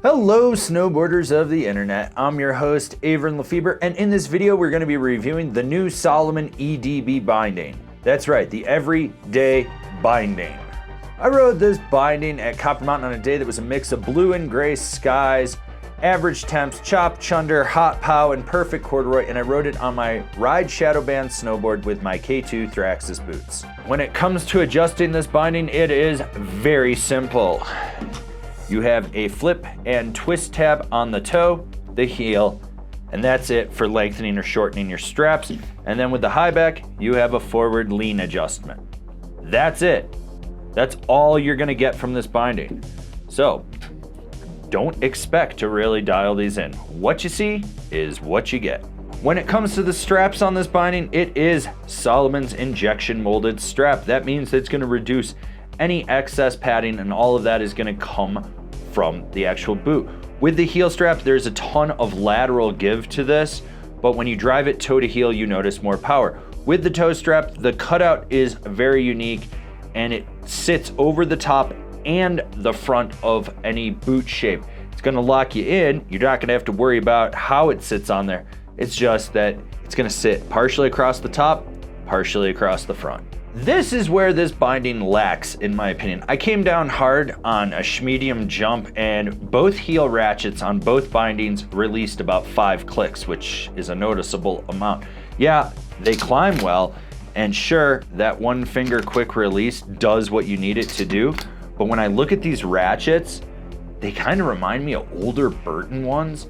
Hello snowboarders of the internet, I'm your host Avran LeFeber, and in this video we're going to be reviewing the new Salomon EDB binding. That's right, the everyday binding. I rode this binding at Copper Mountain on a day that was a mix of blue and gray skies, average temps, chop, chunder, hot pow, and perfect corduroy, and I rode it on my Ride Shadow Band snowboard with my K2 Thraxis boots. When it comes to adjusting this binding, it is very simple. You have a flip and twist tab on the toe, the heel, and that's it for lengthening or shortening your straps. And then with the high back, you have a forward lean adjustment. That's it. That's all you're gonna get from this binding. So don't expect to really dial these in. What you see is what you get. When it comes to the straps on this binding, it is Salomon's injection molded strap. That means it's gonna reduce any excess padding, and all of that is gonna come from the actual boot. With the heel strap, there's a ton of lateral give to this, but when you drive it toe to heel, you notice more power. With the toe strap, the cutout is very unique, and it sits over the top and the front of any boot shape. It's gonna lock you in. You're not gonna have to worry about how it sits on there. It's just that it's gonna sit partially across the top, partially across the front. This is where this binding lacks, in my opinion. I came down hard on a schmedium jump, and both heel ratchets on both bindings released about 5 clicks, which is a noticeable amount. Yeah, they climb well, and sure, that one finger quick release does what you need it to do, but when I look at these ratchets, they kind of remind me of older Burton ones,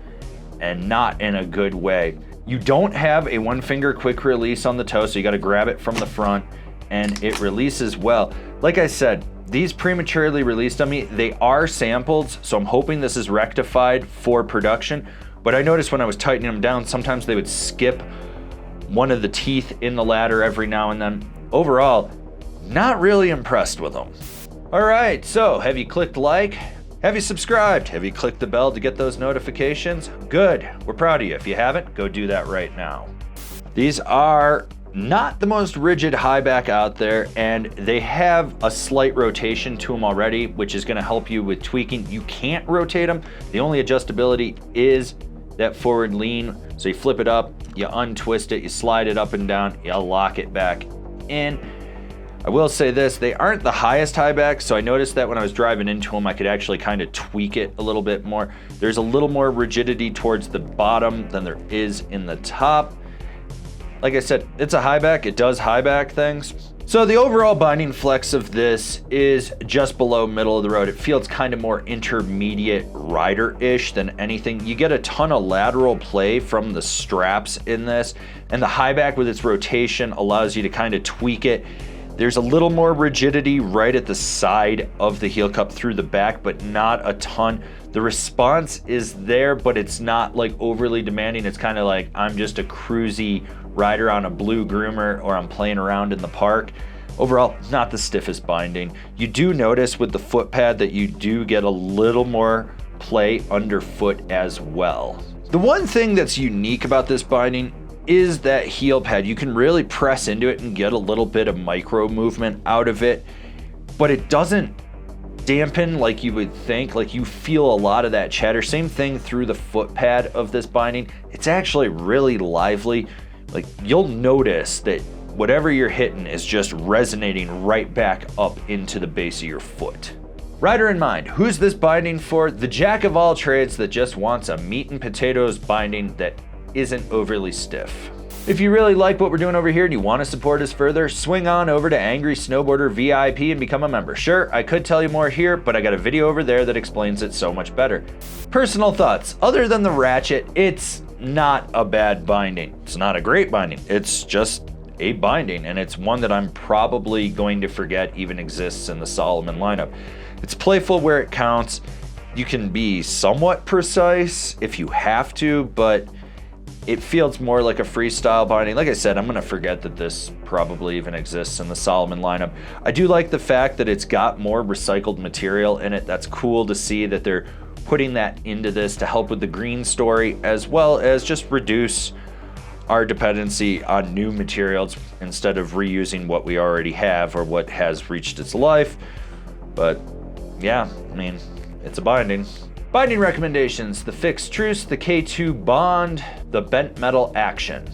and not in a good way. You don't have a one finger quick release on the toe, so you gotta grab it from the front, and it releases well. Like I said, these prematurely released on me. They are sampled, so I'm hoping this is rectified for production, but I noticed when I was tightening them down, sometimes they would skip one of the teeth in the ladder every now and then. Overall, not really impressed with them. All right, so have you clicked like? Have you subscribed? Have you clicked the bell to get those notifications? Good, we're proud of you. If you haven't, go do that right now. These are not the most rigid high back out there, and they have a slight rotation to them already, which is going to help you with tweaking. You can't rotate them. The only adjustability is that forward lean. So you flip it up, you untwist it, you slide it up and down, you lock it back in. I will say this, they aren't the highest high back, so I noticed that when I was driving into them, I could actually kind of tweak it a little bit more. There's a little more rigidity towards the bottom than there is in the top. Like I said, it's a high back, it does high back things. So the overall binding flex of this is just below middle of the road. It feels kind of more intermediate rider-ish than anything. You get a ton of lateral play from the straps in this, and the high back with its rotation allows you to kind of tweak it. There's a little more rigidity right at the side of the heel cup through the back, but not a ton. The response is there, but it's not like overly demanding. It's kind of like I'm just a cruisy rider on a blue groomer, or I'm playing around in the park. Overall, not the stiffest binding. You do notice with the foot pad that you do get a little more play underfoot as well. The one thing that's unique about this binding is that heel pad. You can really press into it and get a little bit of micro movement out of it, but it doesn't dampen like you would think. Like, you feel a lot of that chatter. Same thing through the foot pad of this binding. It's actually really lively. Like, you'll notice that whatever you're hitting is just resonating right back up into the base of your foot. Rider in mind, who's this binding for? The jack of all trades that just wants a meat and potatoes binding that isn't overly stiff. If you really like what we're doing over here and you want to support us further, swing on over to Angry Snowboarder VIP and become a member. Sure, I could tell you more here, but I got a video over there that explains it so much better. Personal thoughts, other than the ratchet, it's not a bad binding. It's not a great binding. It's just a binding, and it's one that I'm probably going to forget even exists in the Salomon lineup. It's playful where it counts. You can be somewhat precise if you have to, but it feels more like a freestyle binding. Like I said, I'm gonna forget that this probably even exists in the Salomon lineup. I do like the fact that it's got more recycled material in it. That's cool to see that they're putting that into this to help with the green story, as well as just reduce our dependency on new materials instead of reusing what we already have or what has reached its life. But yeah, I mean, it's a binding. Binding recommendations: the fixed Truce, the K2 bond, the bent metal Axtion.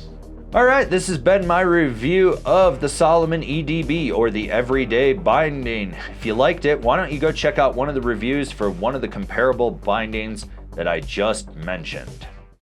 Alright, this has been my review of the Salomon EDB, or the Everyday Binding. If you liked it, why don't you go check out one of the reviews for one of the comparable bindings that I just mentioned.